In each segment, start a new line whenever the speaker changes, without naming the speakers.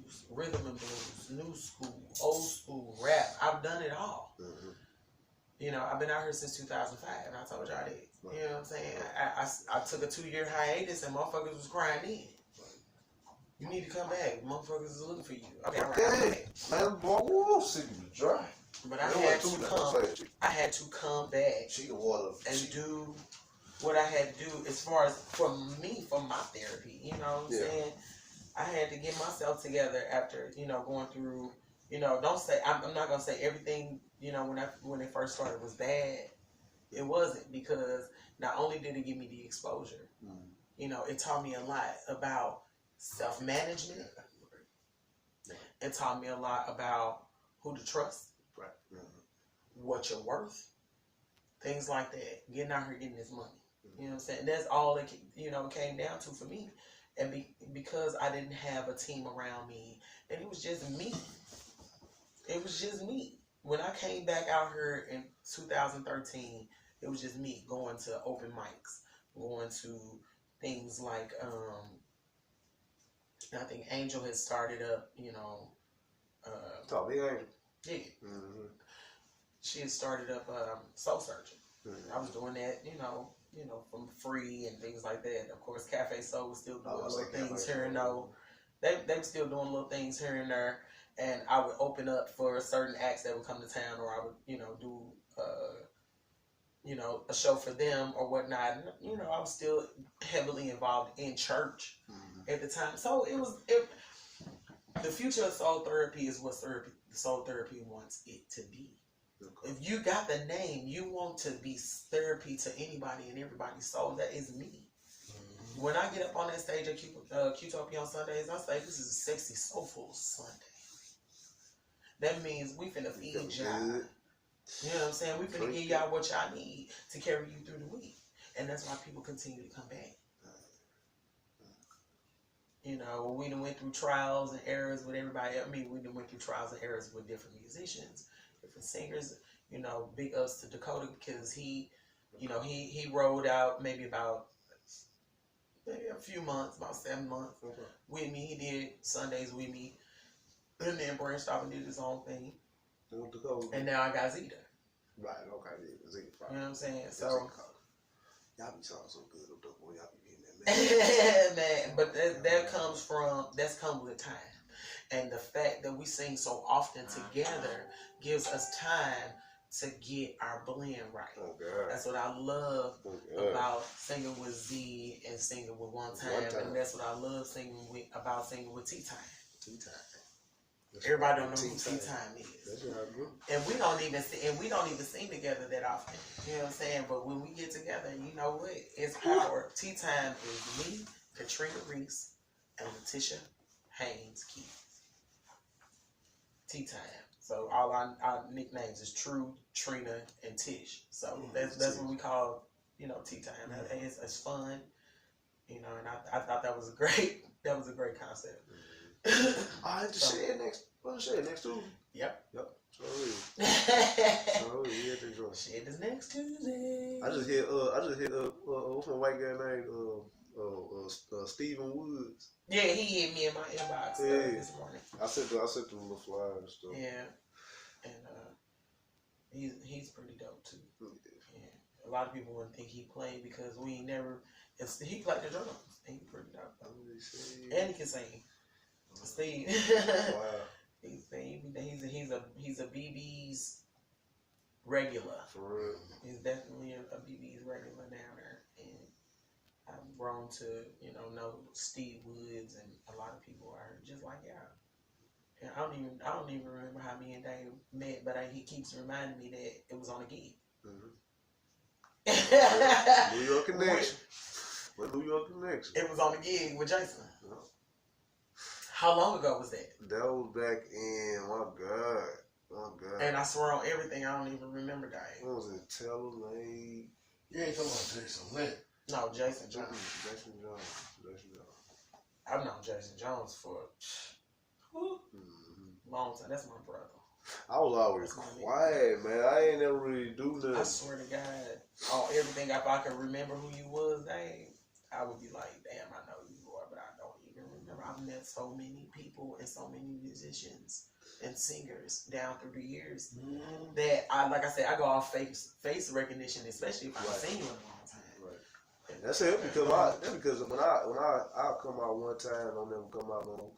blues, rhythm and blues, new school, old school, rap. I've done it all. Mm-hmm. You know, I've been out here since 2005. I told y'all that. Right. You know what I'm saying? I took a 2-year hiatus and motherfuckers was crying in. You need to come back. Motherfuckers is looking for you. Okay, all right.
Man, boy, we'll see you dry.
But I had to come back and do what I had to do as far as for me, for my therapy. You know what I'm saying? I had to get myself together after, you know, going through, you know, I'm not going to say everything, you know, when it first started was bad. It wasn't, because not only did it give me the exposure, you know, it taught me a lot about self-management. It taught me a lot about who to trust, what you're worth, things like that. Getting out here, getting this money. You know what I'm saying? That's all it, you know, came down to for me. And because I didn't have a team around me, and it was just me. It was just me. When I came back out here in 2013, it was just me going to open mics, going to things like, I think Angel had started up, you know.
Talk big Angel.
Yeah. Mm-hmm. She had started up Soul Searching. Mm-hmm. I was doing that, you know, from free and things like that. Of course, Cafe Soul was still doing little things here and there. They were still doing little things here and there. And I would open up for certain acts that would come to town, or I would, you know, do, you know, a show for them or whatnot. And, you know, I was still heavily involved in church at the time. So the future of soul therapy is what soul therapy wants it to be. Okay. If you got the name, you want to be therapy to anybody and everybody's soul. That is me. Mm-hmm. When I get up on that stage at Q-Topia on Sundays, I say, this is a sexy, soulful Sunday. That means we finna feed y'all. You know what I'm saying? We finna give y'all what y'all need to carry you through the week. And that's why people continue to come back. You know, we done went through trials and errors with everybody. I mean, we done went through trials and errors with different musicians, different singers. You know, big ups to Dakota, because he rolled out maybe a few months, about 7 months with me. He did Sundays with me. And then branched off and did his own thing. And now I got Zeta.
Right, okay, Zeta.
You know what I'm saying? So
y'all be talking so good, boy. Y'all be getting
that man. But that comes with time. And the fact that we sing so often together gives us time to get our blend right. Oh, God. That's what I love about singing with Z and singing with One Time. And that's what I love about singing with Tea Time. Tea Time. Everybody don't know who Tea Time is. That's what I do. And we don't even sing together that often. You know what I'm saying? But when we get together, you know what? It's power. Tea Time is me, Katrina Reese, and Letitia Haynes Keith. Tea Time. So all our nicknames is True, Trina, and Tish. So that's what we call, you know, Tea Time. Mm-hmm. It's fun. You know, and I thought that was a great concept.
I had to share next Tuesday.
Yep.
So
shit is next Tuesday.
I just hit what's my white guy named Stephen Woods.
Yeah, he hit me in my inbox this morning.
I sent them a little flyer and stuff.
Yeah, and he's pretty dope too. Yeah. A lot of people wouldn't think he played because he played the drums and he's pretty dope. And he can sing. Steve. Wow. He's a BB's regular. For real. He's definitely a BB's regular down there. And I've grown to, know Steve Woods, and a lot of people are just like y'all. And I don't even remember how me and Dave met, but he keeps reminding me that it was on a gig.
Mm-hmm. New York connection. New York connection.
It was on a gig with Jason. Yeah. How long ago was that?
That was back in, my God.
And I swear on everything, I don't even remember that.
What was it? Tellerlade?
You ain't talking about Jason Lynn.
No, Jason Jones.
Jason Jones.
I've known Jason Jones for long time. That's my brother.
I was always quiet, man. I ain't never really do nothing.
I swear to God, on everything, if I could remember who you was, I would be like, damn, I know you, boy, but I don't even remember. I've met so many people and so many musicians and singers down through the years that like I said, I go off face recognition, especially if I haven't seen you in a long time.
Right. That's it because when I come out one time, I'll never come out no.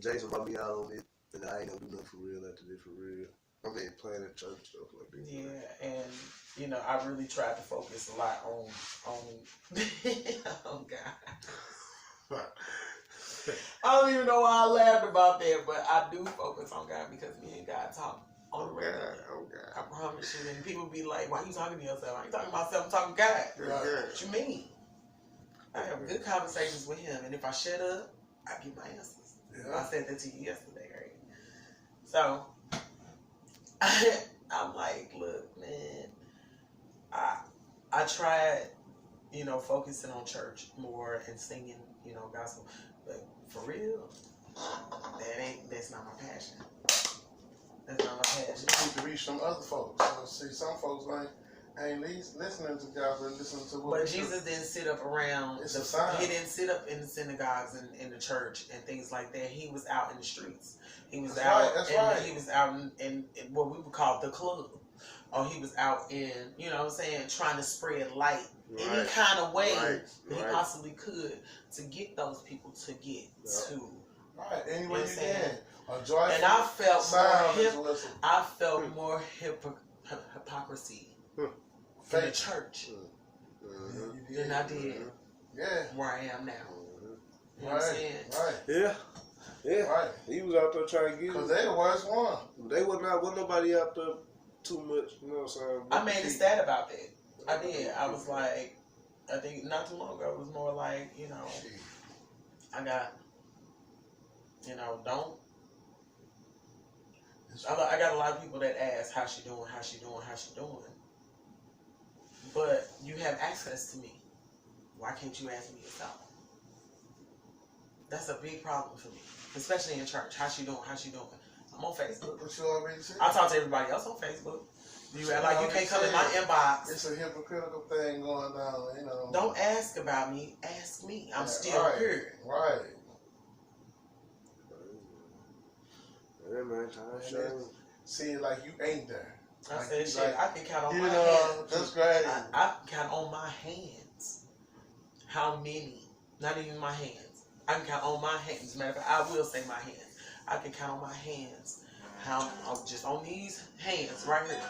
Jason brought me out on it, and I ain't gonna do nothing for real after this for real. I mean, playing at church stuff like that.
Yeah, and you know, I really tried to focus a lot on oh God. I don't even know why I laughed about that, but I do focus on God because me and God talk on the regular.
Oh God.
I promise you. And people be like, "Why you talking to yourself? I ain't talking to myself. I'm talking to God." What you mean? I have good conversations with Him, and if I shut up, I get my answers. Yeah. I said that to you yesterday, right? So I'm like, look, man, I tried, you know, focusing on church more and singing, you know, gospel, but for real, that's not my passion. That's not my passion.
You need to reach some other folks. See, some folks ain't listening to God, but listening to what.
But Jesus didn't sit up around. He didn't sit up in the synagogues and in the church and things like that. He was out in the streets. He was He was out in what we would call the club, or he was out in, you know what I'm saying, trying to spread light any kind of way that he possibly could to get those people to get to.
Right, any way you can.
And I felt more hypocrisy in the church than I did where I am now. You know what I'm saying?
Right. Yeah. Right. He was out there trying to get it.
Because they the worst one.
They wasn't nobody out there too much, you know what I'm saying?
I made a stat about that. I did. I was like, I think not too long ago, it was more like, you know, I got, you know, I got a lot of people that ask, how's she doing? But you have access to me. Why can't you ask me yourself? That's a big problem for me, especially in church. How's she doing? I'm on Facebook.
But you already said.
I talk to everybody else on Facebook. You act like you can't come in my inbox.
It's a hypocritical thing going down, you know.
Don't ask about me. Ask me. I'm still here.
Right.
Yeah, man.
See it like you ain't there.
I
like,
said, shit, like, I can count on my
hands. That's great.
I can count on my hands. How many? Not even my hands. I can count on my hands. As a matter of fact, I will say my hands. I can count on my hands. How just on these hands right here.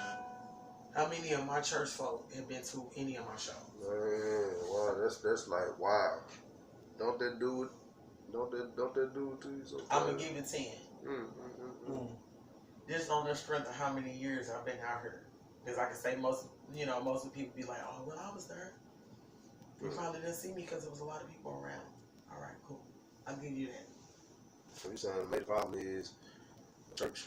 How many of my church folk have been to any of my shows?
Man, wow, that's like wow. Don't that do it? Don't that do it to you? So
I'm gonna give it 10. Just on the strength of how many years I've been out here, because I can say most of the people be like, oh well, I was there. You probably didn't see me because there was a lot of people around. All right, cool. I'll give you that.
So you saying the main problem is church?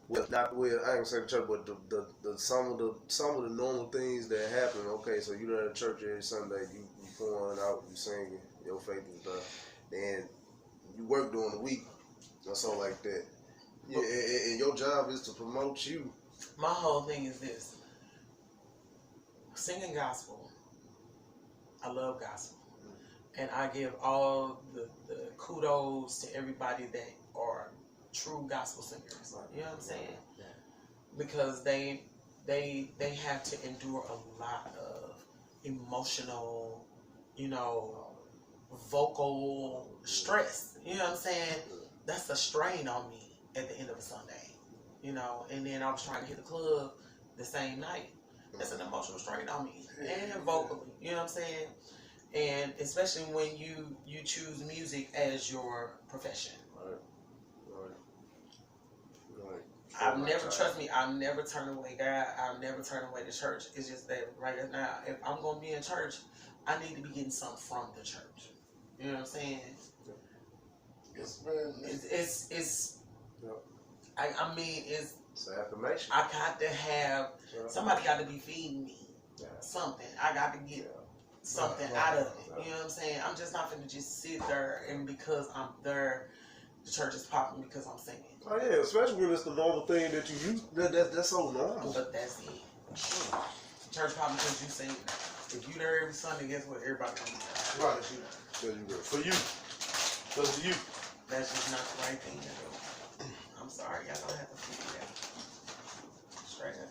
Well, I ain't gonna say the church, but the some of the normal things that happen. Okay, so you at church every Sunday, you pouring out, you singing, your faith is there. Then you work during the week or something like that. Yeah, and your job is to promote you.
My whole thing is this: singing gospel. I love gospel, and I give all the kudos to everybody that are true gospel singers. You know what I'm saying? Yeah. Because they have to endure a lot of emotional, vocal stress. You know what I'm saying? That's a strain on me at the end of a Sunday. And then I was trying to hit the club the same night. That's an emotional strain on me. And vocally. You know what I'm saying? And especially when you choose music as your profession.
Right.
I've never turned away God. I've never turned away the church. It's just that right now, if I'm going to be in church, I need to be getting something from the church. You know what I'm saying? It's
affirmation.
I got to have, somebody got to be feeding me something. I got to get something out of it. You know what I'm saying? I'm just not going to just sit there and because I'm there, the church is popping because I'm singing.
Oh yeah, especially when it's the normal thing that you use. That's so normal.
But that's it. Church popping because you sing. If you there every Sunday, guess what? Everybody gonna be there.
Right. For you. Because of you.
That's just not the right thing to do. I'm sorry, y'all don't have to figure it out. Straight up.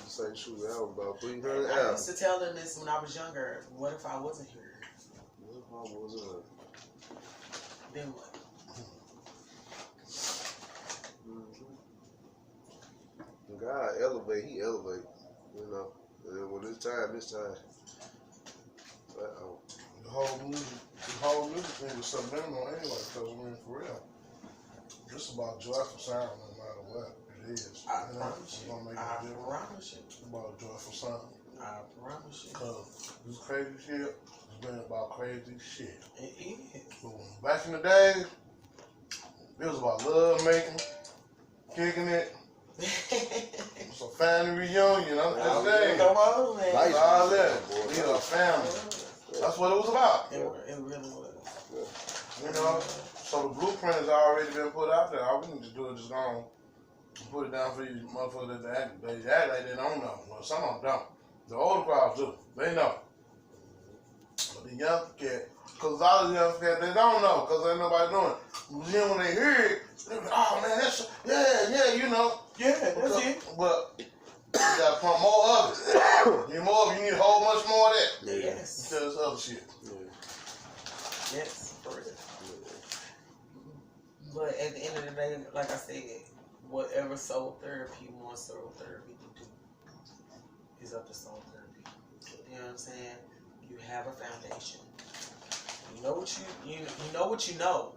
Say shoot, that was about 300
I
hours.
used to tell them this when I was younger. What if I wasn't here?
What if I wasn't?
Then what?
God elevate, he elevate. You know. And when it's time, it's time. But,
The whole music thing is subliminal anyway, because I mean, for real, it's about joyful sound no matter what it is.
I promise you. I promise you.
It's about joyful sound.
I promise you.
Because this crazy shit has been about crazy shit.
It is.
But back in the day, it was about love making, kicking it. It's a family reunion. I'm just saying.
Come on, man.
Like all that. We are a family. That's what it was about.
It really was.
You know? So the blueprint has already been put out there. All we need to do is just go on and put it down for these motherfuckers that act like they don't know. Well, some of them don't. The older crowds do. They know. But the young cat, because a lot of the young cats, they don't know because ain't nobody doing it. But then when they hear it, they be, oh man, that's, yeah, you know.
Yeah, that's it.
But you gotta pump more of it. You need more of it, you need a whole much more of that.
Yes.
Instead of this other shit.
Yes, for real. But at the end of the day, like I said, whatever soul therapy wants soul therapy to do is up to soul therapy. You know what I'm saying? You have a foundation. You know what you know what you know.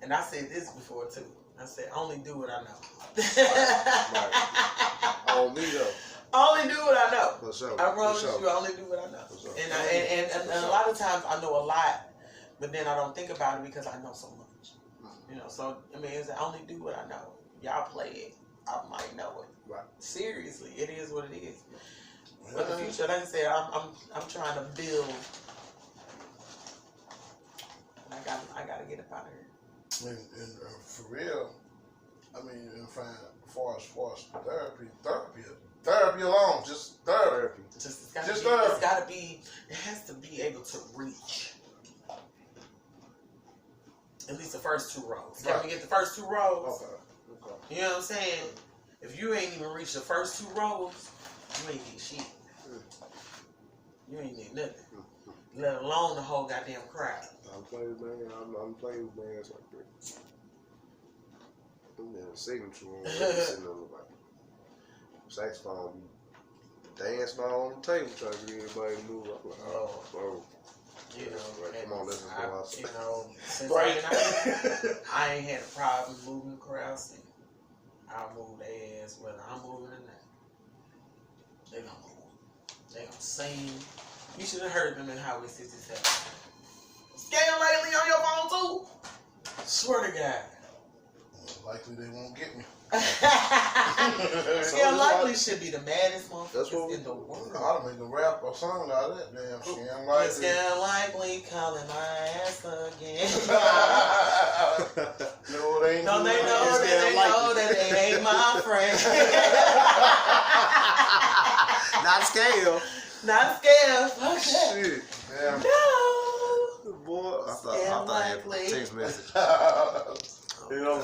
And I said this before too. I said only do what I know.
right. On me though.
Only do what I know.
For sure.
I promise
For sure.
you, I only do what I know.
For sure.
And a lot of times I know a lot, but then I don't think about it because I know so much. You know, so I mean, it's I only do what I know. Y'all play it, I might know it.
Right.
Seriously, it is what it is. But the future, like I said, I'm trying to build. I gotta get up out of here.
And for real, I mean, as far as therapy alone, just therapy.
It's gotta be, it has to be able to reach at least the first 2 rows. Can we get the first 2 rows?
Okay.
You know what I'm saying? If you ain't even reached the first 2 rows, you ain't get shit. You ain't get nothing. Let alone the whole goddamn crowd.
I'm playing with bands like that. I'm in a signature room sitting on the saxophone, dancing all on the table trying to get everybody to move. I'm like, oh, bro.
You know,
right, come on, let's go outside.
You know, since
right.
I ain't had a problem moving the crowd scene. I'll move their ass whether I'm moving or not. They gonna move. They gonna sing. You should have heard them in Highway 67. Scam lately on your phone too? Swear to God.
Likely they won't get me.
Scam likely should be the maddest motherfuckers in the world.
I ought to make a rap or song out of that damn Scam Likely.
Scam Likely calling my ass again.
No, they ain't.
Don't they know that they ain't my friend.
Not scale.
Not scam. Fuck that.
Shit.
Damn.
No.
Boy, I thought I had a text message.
You know,